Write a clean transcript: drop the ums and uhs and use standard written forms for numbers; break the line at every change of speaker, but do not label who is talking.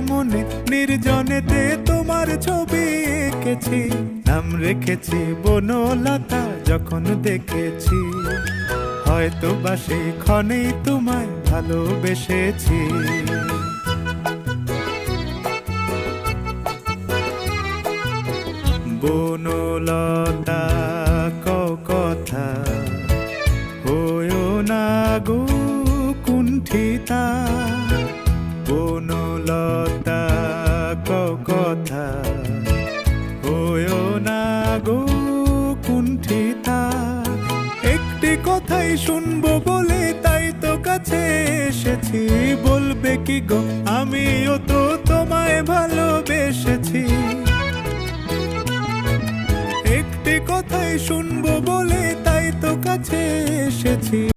মনে নির্জনেতে তোমার ছবি এঁকেছি, নাম রেখেছি বনলতা যখন দেখেছি, হয়তো বা সেই ক্ষণেই তোমায় ভালোবেসেছি। বনলতা কথা হয়ো না গো কুণ্ঠিতা, বনলতা কথা হয়ো না গো কুণ্ঠিতা। একটি কথাই শুনবো বলে তাই তো কাছে এসেছি, বলবে কি গো আমিও তো তোমায় ভালোবেসেছি। একটি কথাই শুনবো বলে তাই তো কাছে এসেছি।